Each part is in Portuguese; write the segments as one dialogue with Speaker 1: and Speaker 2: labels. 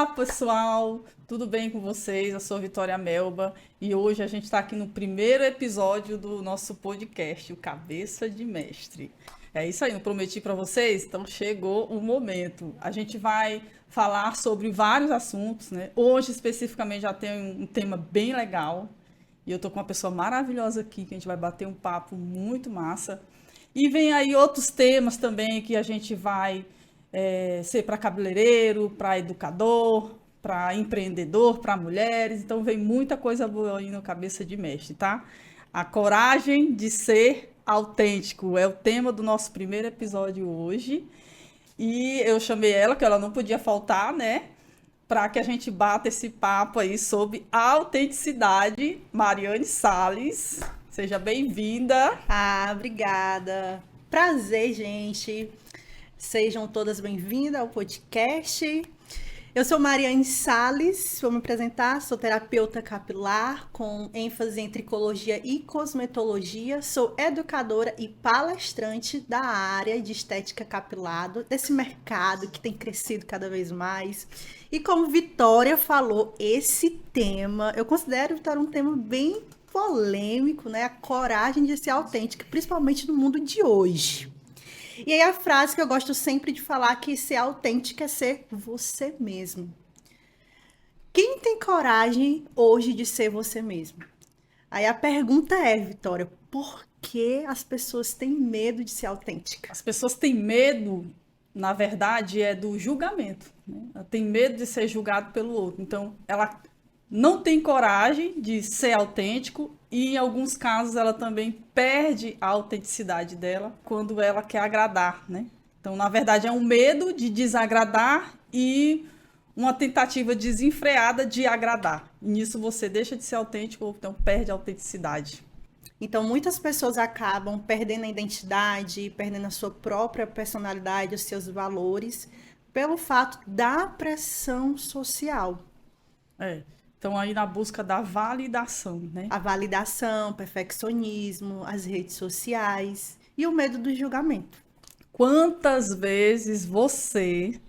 Speaker 1: Olá, pessoal! Tudo bem com vocês? Eu sou Vitória Melba e hoje a gente está aqui no primeiro episódio do nosso podcast, o Cabeça de Mestre. É isso aí, não prometi para vocês? Então chegou o momento. A gente vai falar sobre vários assuntos, né? Hoje, especificamente, já tem um tema bem legal. E eu tô com uma pessoa maravilhosa aqui, que a gente vai bater um papo muito massa. E vem aí outros temas também que a gente vai ser para cabeleireiro, para educador, para empreendedor, para mulheres. Então vem muita coisa boa aí no Cabeça de Mestre, tá? A coragem de ser autêntico é o tema do nosso primeiro episódio hoje. E eu chamei ela, que ela não podia faltar, né? Para que a gente bata esse papo aí sobre autenticidade. Mariane Salles, seja bem-vinda.
Speaker 2: Obrigada. Prazer, gente. Sejam todas bem-vindas ao podcast. Eu sou Mariane Salles, vou me apresentar, sou terapeuta capilar com ênfase em tricologia e cosmetologia, sou educadora e palestrante da área de estética capilar, desse mercado que tem crescido cada vez mais. E como Vitória falou, esse tema, eu considero, Vitória, um tema bem polêmico, né? A coragem de ser autêntica, principalmente no mundo de hoje. E aí a frase que eu gosto sempre de falar que ser autêntica é ser você mesmo. Quem tem coragem hoje de ser você mesmo? Aí a pergunta é, Vitória, por que as pessoas têm medo de ser autêntica?
Speaker 1: As pessoas têm medo, na verdade, é do julgamento, né? Ela tem medo de ser julgado pelo outro. Então, ela não tem coragem de ser autêntico e, em alguns casos, ela também perde a autenticidade dela quando ela quer agradar, né? Então, na verdade, é um medo de desagradar e uma tentativa desenfreada de agradar. E nisso você deixa de ser autêntico ou então perde a autenticidade.
Speaker 2: Então, muitas pessoas acabam perdendo a identidade, perdendo a sua própria personalidade, os seus valores, pelo fato da pressão social.
Speaker 1: É. Então, aí na busca da validação, né?
Speaker 2: A validação, o perfeccionismo, as redes sociais e o medo do julgamento.
Speaker 1: Quantas vezes você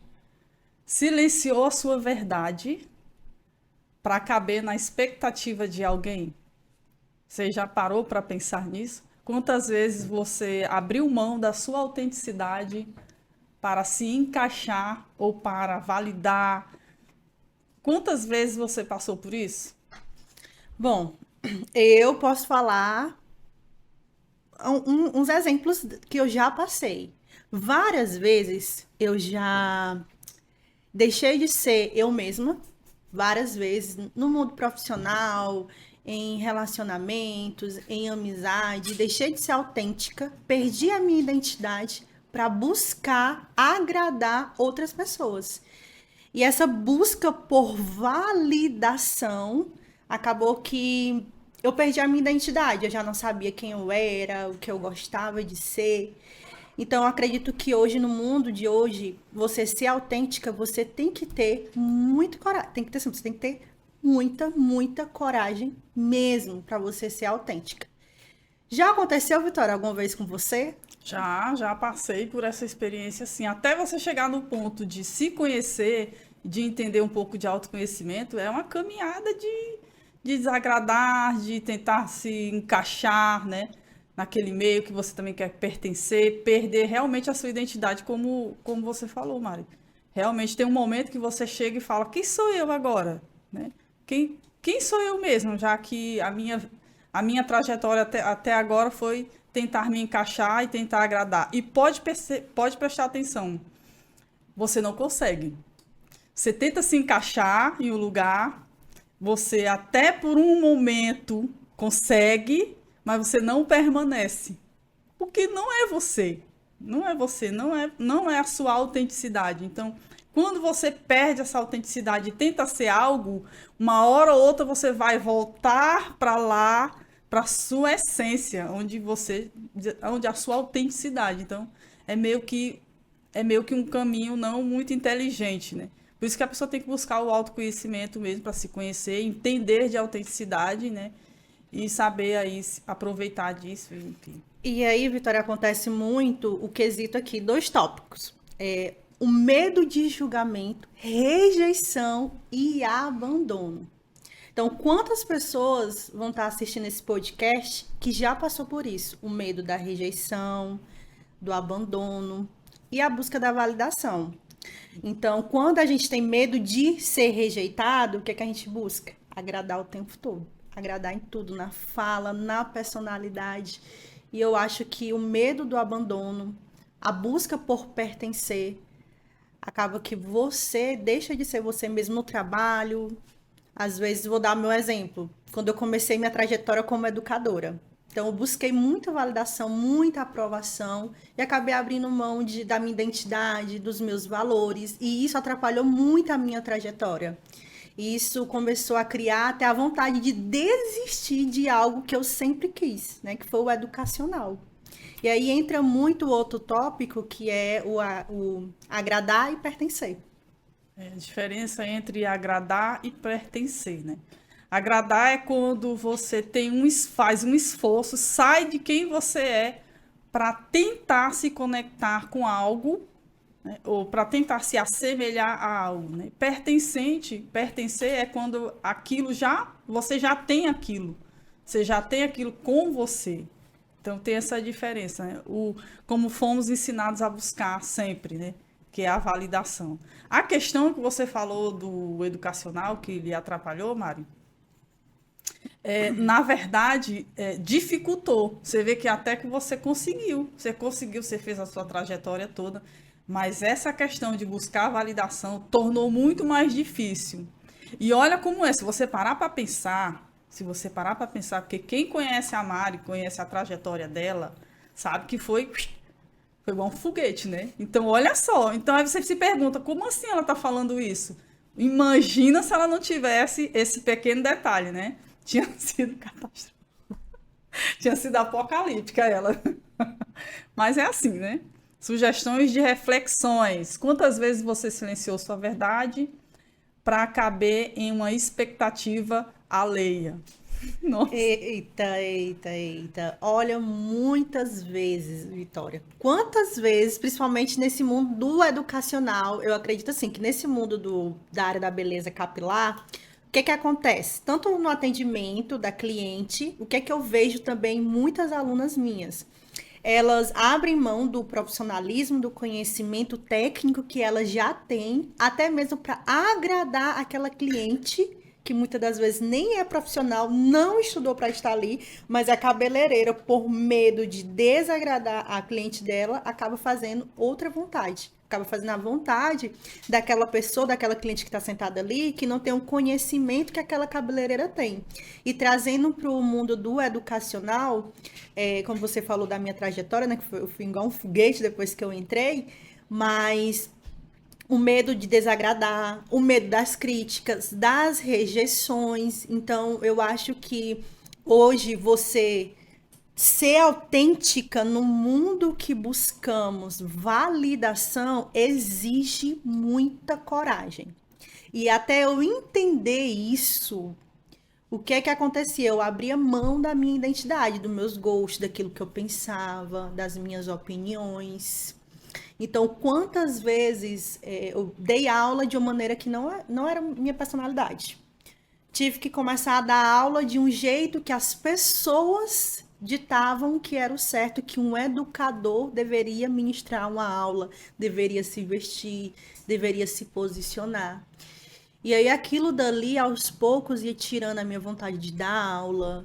Speaker 1: silenciou a sua verdade para caber na expectativa de alguém? Você já parou para pensar nisso? Quantas vezes você abriu mão da sua autenticidade para se encaixar ou para validar? Quantas vezes você passou por isso?
Speaker 2: Bom, eu posso falar uns exemplos que eu já passei. Várias vezes eu já deixei de ser eu mesma, várias vezes, no mundo profissional, em relacionamentos, em amizade, deixei de ser autêntica, perdi a minha identidade para buscar agradar outras pessoas. E essa busca por validação acabou que eu perdi a minha identidade. Eu já não sabia quem eu era, o que eu gostava de ser. Então, eu acredito que hoje, no mundo de hoje, você ser autêntica, você tem que ter muito coragem. Você tem que ter muita coragem mesmo para você ser autêntica. Já aconteceu, Vitória, alguma vez com você?
Speaker 1: Já passei por essa experiência assim. Até você chegar no ponto de se conhecer, de entender um pouco de autoconhecimento, é uma caminhada de desagradar, de tentar se encaixar, né? Naquele meio que você também quer pertencer, perder realmente a sua identidade, como você falou, Mari. Realmente tem um momento que você chega e fala, quem sou eu agora? Né? Quem sou eu mesmo? Já que a minha trajetória até agora foi tentar me encaixar e tentar agradar. E pode prestar atenção, você não consegue. Você tenta se encaixar em um lugar, você até por um momento consegue, mas você não permanece. Porque não é você. Não é você, não é a sua autenticidade. Então, quando você perde essa autenticidade e tenta ser algo, uma hora ou outra você vai voltar para lá, para a sua essência, onde a sua autenticidade. Então, é meio que é meio que um caminho não muito inteligente, né? Por isso que a pessoa tem que buscar o autoconhecimento mesmo para se conhecer, entender de autenticidade, né? E saber aí aproveitar disso, enfim.
Speaker 2: E aí, Vitória, acontece muito o quesito aqui, dois tópicos. o medo de julgamento, rejeição e abandono. Então, quantas pessoas vão estar assistindo esse podcast que já passou por isso? O medo da rejeição, do abandono e a busca da validação. Então, quando a gente tem medo de ser rejeitado, o que é que a gente busca? Agradar o tempo todo. Agradar em tudo, na fala, na personalidade. E eu acho que o medo do abandono, a busca por pertencer, acaba que você deixa de ser você mesmo no trabalho. Às vezes, vou dar meu exemplo. Quando eu comecei minha trajetória como educadora. Então, eu busquei muita validação, muita aprovação e acabei abrindo mão da minha identidade, dos meus valores. E isso atrapalhou muito a minha trajetória. E isso começou a criar até a vontade de desistir de algo que eu sempre quis, né? Que foi o educacional. E aí entra muito outro tópico, que é o agradar e pertencer.
Speaker 1: A diferença entre agradar e pertencer, né? Agradar é quando você faz um esforço, sai de quem você é para tentar se conectar com algo, né? Ou para tentar se assemelhar a algo, né? Pertencer é quando você já tem aquilo. Você já tem aquilo com você. Então tem essa diferença, né? Como fomos ensinados a buscar sempre, né? Que é a validação. A questão que você falou do educacional, que lhe atrapalhou, Mari, na verdade, dificultou. Você vê que até que você conseguiu, você fez a sua trajetória toda, mas essa questão de buscar a validação tornou muito mais difícil. E olha como é, se você parar para pensar, porque quem conhece a Mari, conhece a trajetória dela, sabe que foi igual um foguete, né? Então, olha só. Então, aí você se pergunta, como assim ela tá falando isso? Imagina se ela não tivesse esse pequeno detalhe, né? Tinha sido catástrofe. Tinha sido apocalíptica ela. Mas é assim, né? Sugestões de reflexões. Quantas vezes você silenciou sua verdade para caber em uma expectativa alheia? Nossa.
Speaker 2: Eita. Olha, muitas vezes, Vitória. Quantas vezes, principalmente nesse mundo do educacional, eu acredito assim, que nesse mundo da área da beleza capilar, o que que acontece? Tanto no atendimento da cliente, o que é que eu vejo também em muitas alunas minhas? Elas abrem mão do profissionalismo, do conhecimento técnico que elas já têm, até mesmo para agradar aquela cliente que muitas das vezes nem é profissional, não estudou para estar ali, mas a cabeleireira, por medo de desagradar a cliente dela, acaba fazendo outra vontade. Acaba fazendo a vontade daquela pessoa, daquela cliente que está sentada ali, que não tem o conhecimento que aquela cabeleireira tem. E trazendo para o mundo do educacional, como você falou da minha trajetória, né, que eu fui igual um foguete depois que eu entrei, mas o medo de desagradar, o medo das críticas, das rejeições. Então, eu acho que hoje você ser autêntica no mundo que buscamos validação exige muita coragem. E até eu entender isso, o que é que acontecia? Eu abria mão da minha identidade, dos meus gostos, daquilo que eu pensava, das minhas opiniões. Então, quantas vezes eu dei aula de uma maneira que não era minha personalidade. Tive que começar a dar aula de um jeito que as pessoas ditavam que era o certo, que um educador deveria ministrar uma aula, deveria se vestir, deveria se posicionar. E aí aquilo dali, aos poucos, ia tirando a minha vontade de dar aula,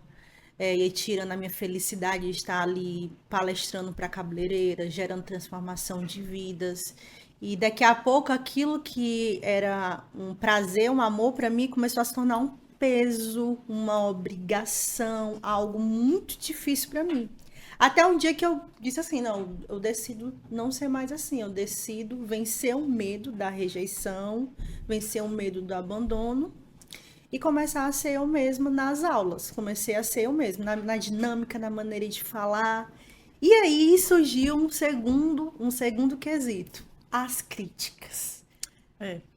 Speaker 2: ia tirando a minha felicidade de estar ali palestrando para cabeleireira, gerando transformação de vidas. E daqui a pouco aquilo que era um prazer, um amor para mim, começou a se tornar um peso, uma obrigação, algo muito difícil para mim. Até um dia que eu disse assim, não, eu decido não ser mais assim, eu decido vencer o medo da rejeição, vencer o medo do abandono e começar a ser eu mesma nas aulas. Comecei a ser eu mesma, na dinâmica, na maneira de falar. E aí surgiu um segundo quesito, as críticas.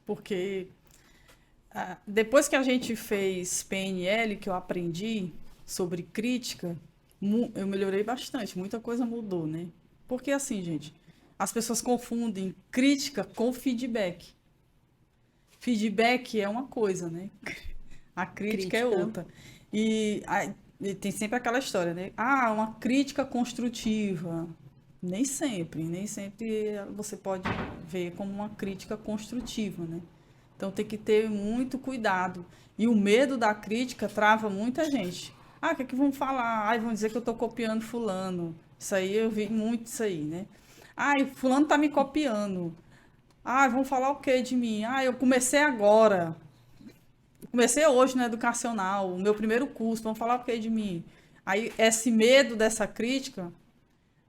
Speaker 1: Porque depois que a gente fez PNL, que eu aprendi sobre crítica, eu melhorei bastante, muita coisa mudou, né? Porque assim, gente, as pessoas confundem crítica com feedback. Feedback é uma coisa, né? A crítica é outra. E tem sempre aquela história, né? Uma crítica construtiva. Nem sempre você pode ver como uma crítica construtiva, né? Então tem que ter muito cuidado. E o medo da crítica trava muita gente. O que é que vão falar? Vão dizer que eu estou copiando fulano. Isso aí, eu vi muito isso aí, né? Fulano está me copiando. Vão falar o quê de mim? Eu comecei agora. Comecei hoje no educacional, o meu primeiro curso, vão falar o quê de mim? Aí, esse medo dessa crítica,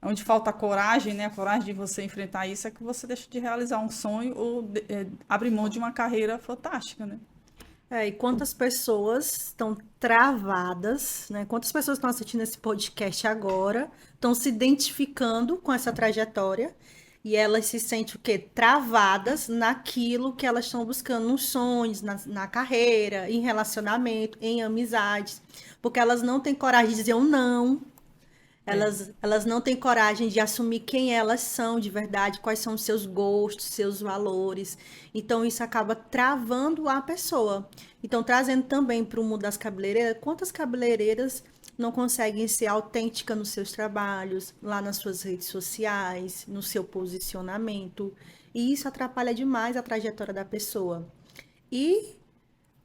Speaker 1: onde falta a coragem, né? A coragem de você enfrentar isso, é que você deixa de realizar um sonho ou abrir mão de uma carreira fantástica, né?
Speaker 2: E quantas pessoas estão travadas, né? Quantas pessoas estão assistindo esse podcast agora, estão se identificando com essa trajetória e elas se sentem o quê? Travadas naquilo que elas estão buscando, nos sonhos, na carreira, em relacionamento, em amizades, porque elas não têm coragem de dizer um não. Elas não têm coragem de assumir quem elas são de verdade, quais são os seus gostos, seus valores. Então, isso acaba travando a pessoa. Então, trazendo também para o mundo das cabeleireiras, quantas cabeleireiras não conseguem ser autênticas nos seus trabalhos, lá nas suas redes sociais, no seu posicionamento. E isso atrapalha demais a trajetória da pessoa. E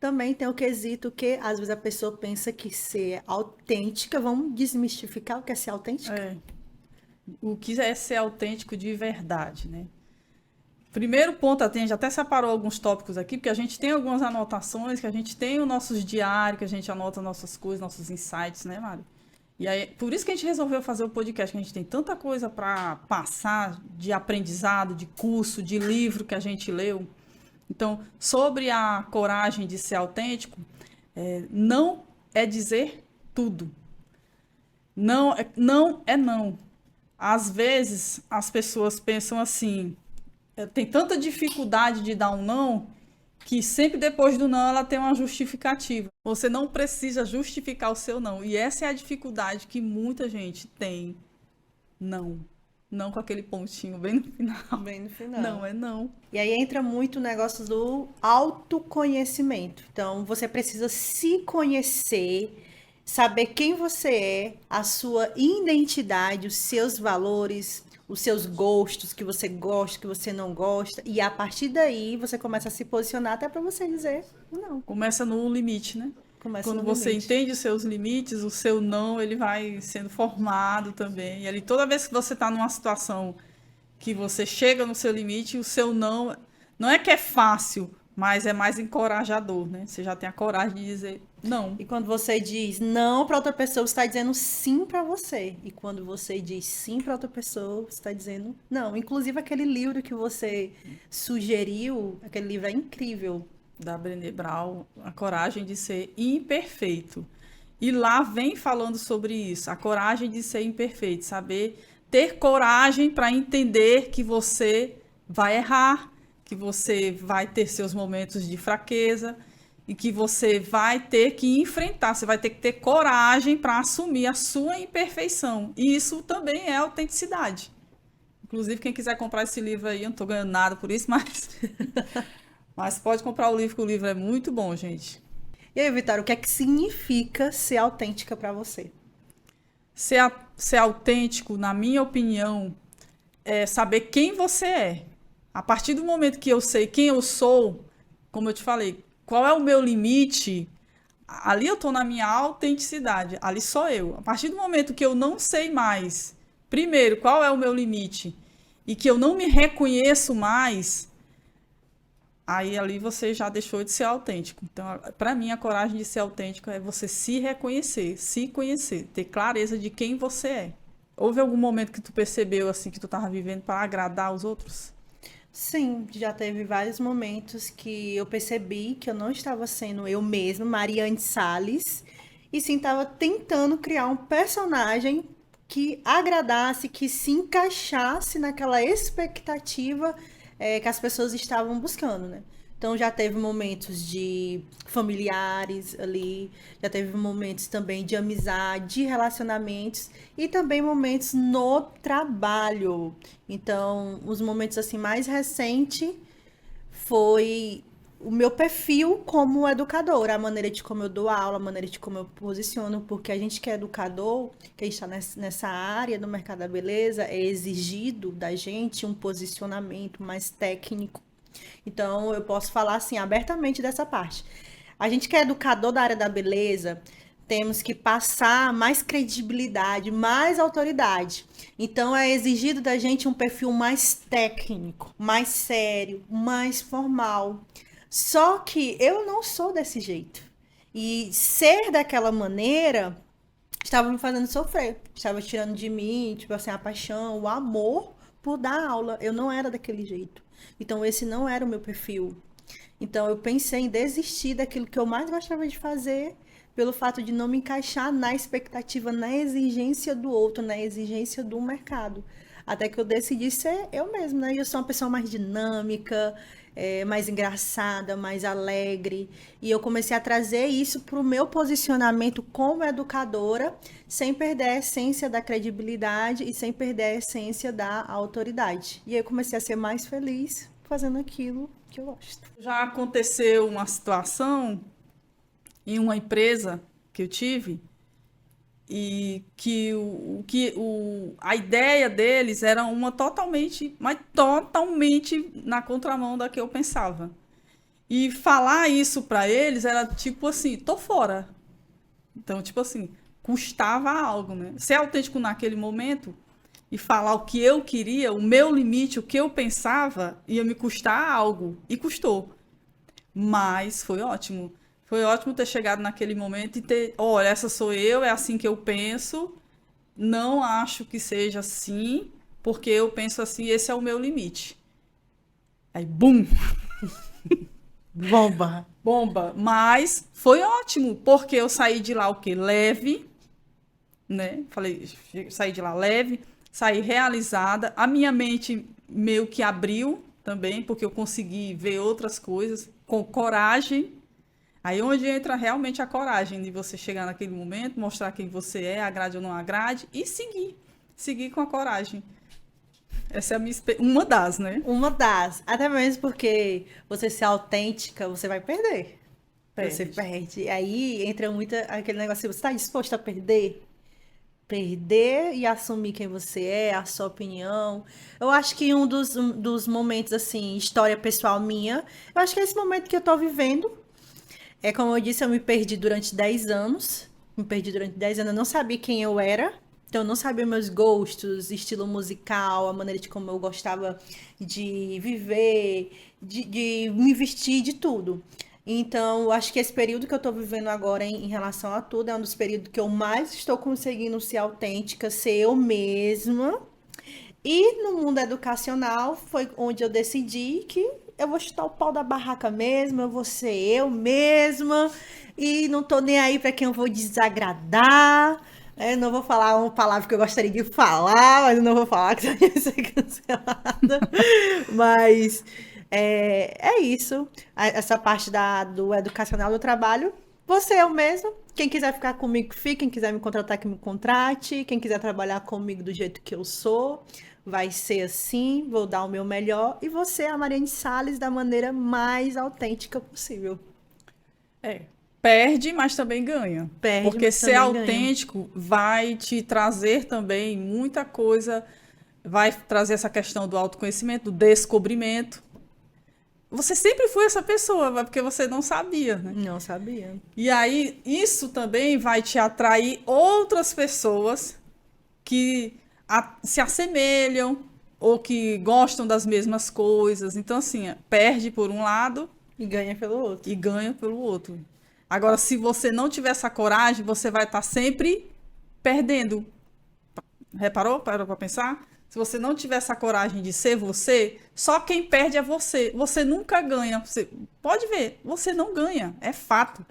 Speaker 2: também tem o quesito que, às vezes, a pessoa pensa que ser autêntica, vamos desmistificar o que é ser autêntica?
Speaker 1: O que é ser autêntico de verdade, né? Primeiro ponto, a gente até separou alguns tópicos aqui, porque a gente tem algumas anotações, que a gente tem os nossos diários, que a gente anota nossas coisas, nossos insights, né, Mário? E aí, por isso que a gente resolveu fazer o podcast, que a gente tem tanta coisa para passar de aprendizado, de curso, de livro que a gente leu. Então, sobre a coragem de ser autêntico, não é dizer tudo. Não é não. Às vezes, as pessoas pensam assim, tem tanta dificuldade de dar um não, que sempre depois do não ela tem uma justificativa. Você não precisa justificar o seu não. E essa é a dificuldade que muita gente tem. Não. Não com aquele pontinho bem no final.
Speaker 2: Bem no final.
Speaker 1: Não é não.
Speaker 2: E aí entra muito o negócio do autoconhecimento. Então, você precisa se conhecer, saber quem você é, a sua identidade, os seus valores, os seus gostos, que você gosta, que você não gosta. E a partir daí, você começa a se posicionar até para você dizer não.
Speaker 1: Começa no limite, né? Quando você entende os seus limites, o seu não, ele vai sendo formado também. E ali, toda vez que você está numa situação que você chega no seu limite, o seu não é que é fácil, mas é mais encorajador, né? Você já tem a coragem de dizer não.
Speaker 2: E quando você diz não para outra pessoa, você está dizendo sim para você. E quando você diz sim para outra pessoa, você está dizendo não. Inclusive, aquele livro que você sugeriu, aquele livro é incrível.
Speaker 1: Da Brené Brown, a coragem de ser imperfeito. E lá vem falando sobre isso, a coragem de ser imperfeito, saber ter coragem para entender que você vai errar, que você vai ter seus momentos de fraqueza e que você vai ter que enfrentar, você vai ter que ter coragem para assumir a sua imperfeição. E isso também é autenticidade. Inclusive, quem quiser comprar esse livro aí, eu não estou ganhando nada por isso, mas pode comprar o livro, que o livro é muito bom, gente.
Speaker 2: E aí, Vitória, o que é que significa ser autêntica para você?
Speaker 1: Ser autêntico, na minha opinião, é saber quem você é. A partir do momento que eu sei quem eu sou, como eu te falei, qual é o meu limite, ali eu estou na minha autenticidade, ali sou eu. A partir do momento que eu não sei mais, primeiro, qual é o meu limite, e que eu não me reconheço mais, aí ali você já deixou de ser autêntico. Então, para mim, a coragem de ser autêntico é você se reconhecer, se conhecer, ter clareza de quem você é. Houve algum momento que tu percebeu assim que tu estava vivendo para agradar os outros?
Speaker 2: Sim, já teve vários momentos que eu percebi que eu não estava sendo eu mesma, Mariane Salles, e sim estava tentando criar um personagem que agradasse, que se encaixasse naquela expectativa que as pessoas estavam buscando, né? Então já teve momentos de familiares ali, já teve momentos também de amizade, de relacionamentos e também momentos no trabalho. Então, os momentos assim mais recentes foi o meu perfil como educadora, a maneira de como eu dou aula, a maneira de como eu posiciono, porque a gente que é educador, que a gente está nessa área do mercado da beleza, é exigido da gente um posicionamento mais técnico. Então, eu posso falar assim abertamente dessa parte. A gente que é educador da área da beleza, temos que passar mais credibilidade, mais autoridade. Então, é exigido da gente um perfil mais técnico, mais sério, mais formal. Só que eu não sou desse jeito. E ser daquela maneira estava me fazendo sofrer. Estava tirando de mim, tipo assim, a paixão, o amor por dar aula. Eu não era daquele jeito. Então, esse não era o meu perfil. Então, eu pensei em desistir daquilo que eu mais gostava de fazer, pelo fato de não me encaixar na expectativa, na exigência do outro, na exigência do mercado. Até que eu decidi ser eu mesma, né? Eu sou uma pessoa mais dinâmica, mais engraçada, mais alegre. E eu comecei a trazer isso para o meu posicionamento como educadora, sem perder a essência da credibilidade e sem perder a essência da autoridade. E aí eu comecei a ser mais feliz fazendo aquilo que eu gosto.
Speaker 1: Já aconteceu uma situação em uma empresa que eu tive e a ideia deles era uma totalmente, mas totalmente na contramão da que eu pensava. E falar isso para eles era tipo assim, tô fora. Então, tipo assim, custava algo, né? Ser autêntico naquele momento e falar o que eu queria, o meu limite, o que eu pensava, ia me custar algo. E custou. Mas foi ótimo. Foi ótimo ter chegado naquele momento e ter, olha, essa sou eu, é assim que eu penso. Não acho que seja assim, porque eu penso assim, esse é o meu limite. Aí, bum!
Speaker 2: Bomba!
Speaker 1: Bomba! Mas foi ótimo, porque eu saí de lá o quê? Leve, né? Falei, saí de lá leve, saí realizada. A minha mente meio que abriu também, porque eu consegui ver outras coisas com coragem. Aí onde entra realmente a coragem de você chegar naquele momento, mostrar quem você é, agrade ou não agrade, e seguir. Seguir com a coragem. Essa é a minha uma das, né?
Speaker 2: Uma das. Até mesmo porque você ser autêntica, você vai perder.
Speaker 1: Perde.
Speaker 2: Você perde. Aí entra muito aquele negócio, você está disposto a perder? Perder e assumir quem você é, a sua opinião. Eu acho que um dos momentos, assim, história pessoal minha, eu acho que é esse momento que eu tô vivendo. É como eu disse, eu me perdi durante 10 anos. Me perdi durante 10 anos, eu não sabia quem eu era. Então, eu não sabia meus gostos, estilo musical, a maneira de como eu gostava de viver, de me vestir, de tudo. Então, eu acho que esse período que eu tô vivendo agora em relação a tudo é um dos períodos que eu mais estou conseguindo ser autêntica, ser eu mesma. E no mundo educacional foi onde eu decidi que eu vou chutar o pau da barraca mesmo, eu vou ser eu mesma e não tô nem aí para quem eu vou desagradar. Não vou falar uma palavra que eu gostaria de falar, mas eu não vou falar que você vai ser cancelada. Mas é isso. Essa parte do educacional do trabalho. Você é eu mesmo. Quem quiser ficar comigo, fique. Quem quiser me contratar, que me contrate. Quem quiser trabalhar comigo do jeito que eu sou, vai ser assim. Vou dar o meu melhor. E você é a Mariane Salles da maneira mais autêntica possível.
Speaker 1: Perde, mas também ganha.
Speaker 2: Perde,
Speaker 1: porque
Speaker 2: mas
Speaker 1: ser
Speaker 2: também
Speaker 1: autêntico vai te trazer também muita coisa, vai trazer essa questão do autoconhecimento, do descobrimento. Você sempre foi essa pessoa, porque você não sabia, né?
Speaker 2: Não sabia.
Speaker 1: E aí, isso também vai te atrair outras pessoas que se assemelham ou que gostam das mesmas coisas. Então, assim, perde por um lado
Speaker 2: E ganha pelo outro.
Speaker 1: e ganha pelo outro. Agora, se você não tiver essa coragem, você vai estar sempre perdendo. Reparou? Parou para pensar? Se você não tiver essa coragem de ser você, só quem perde é você. Você nunca ganha. Você pode ver, você não ganha. É fato.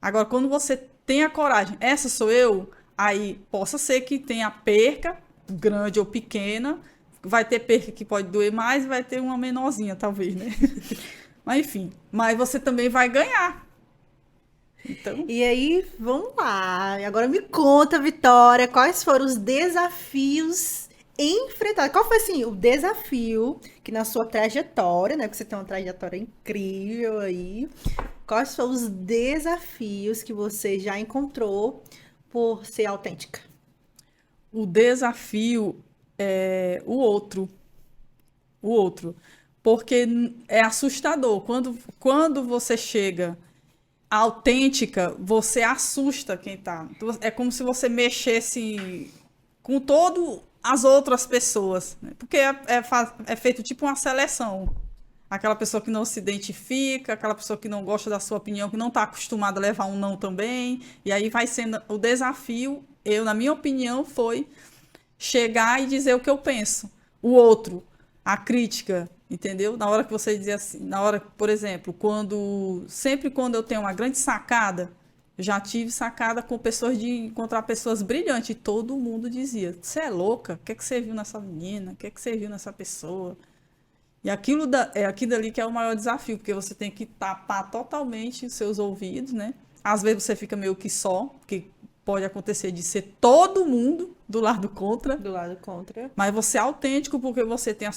Speaker 1: Agora, quando você tem a coragem, essa sou eu, aí possa ser que tenha perca, grande ou pequena. Vai ter perca que pode doer mais, vai ter uma menorzinha, talvez, né? Mas enfim, mas você também vai ganhar. Então,
Speaker 2: E aí, vamos lá. Agora me conta, Vitória, quais foram os desafios enfrentados? Qual foi, assim, o desafio que na sua trajetória, né? Porque você tem uma trajetória incrível aí. Quais foram os desafios que você já encontrou por ser autêntica?
Speaker 1: o desafio é o outro, porque é assustador. Quando você chega autêntica, você assusta quem tá. É como se você mexesse com todas as outras pessoas, né? Porque é feito tipo uma seleção. Aquela pessoa que não se identifica, aquela pessoa que não gosta da sua opinião, que não está acostumada a levar um não também. E aí vai sendo o desafio, na minha opinião, foi chegar e dizer o que eu penso. O outro, a crítica, entendeu? Na hora que você dizia assim, na hora, por exemplo, sempre quando eu tenho uma grande sacada, já tive sacada com pessoas de encontrar pessoas brilhantes, e todo mundo dizia: "Você é louca? O que é que você viu nessa menina? O que é que você viu nessa pessoa?" E aquilo ali que é o maior desafio, porque você tem que tapar totalmente os seus ouvidos, né? Às vezes você fica meio que só, porque pode acontecer de ser todo mundo do lado contra,
Speaker 2: Do lado contra.
Speaker 1: mas você é autêntico porque você tem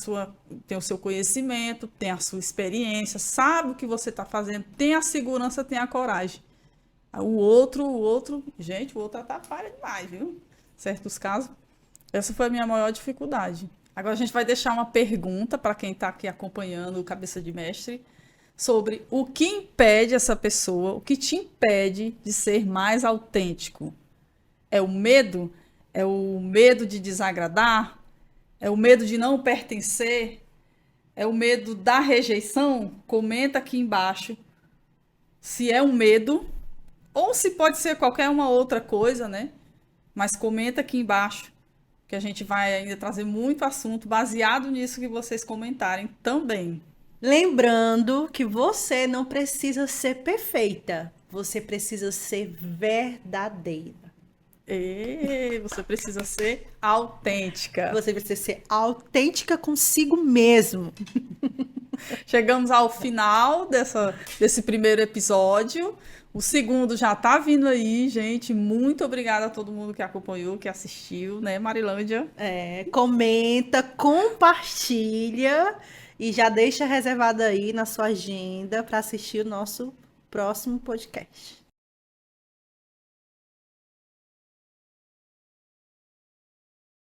Speaker 1: o seu conhecimento, tem a sua experiência, sabe o que você está fazendo, tem a segurança, tem a coragem. Gente, o outro atrapalha demais, viu? Certos casos. Essa foi a minha maior dificuldade. Agora a gente vai deixar uma pergunta para quem está aqui acompanhando o Cabeça de Mestre sobre o que impede essa pessoa, o que te impede de ser mais autêntico. É o medo? É o medo de desagradar? É o medo de não pertencer? É o medo da rejeição? Comenta aqui embaixo se é um medo ou se pode ser qualquer uma outra coisa, né? Mas comenta aqui embaixo que a gente vai ainda trazer muito assunto baseado nisso que vocês comentarem também.
Speaker 2: Lembrando que você não precisa ser perfeita, você precisa ser verdadeira.
Speaker 1: E você precisa ser autêntica.
Speaker 2: Você precisa ser autêntica consigo mesmo.
Speaker 1: Chegamos ao final desse primeiro episódio. O segundo já tá vindo aí, gente. Muito obrigada a todo mundo que acompanhou, que assistiu, né, Marilândia?
Speaker 2: Comenta, compartilha e já deixa reservado aí na sua agenda para assistir o nosso próximo podcast.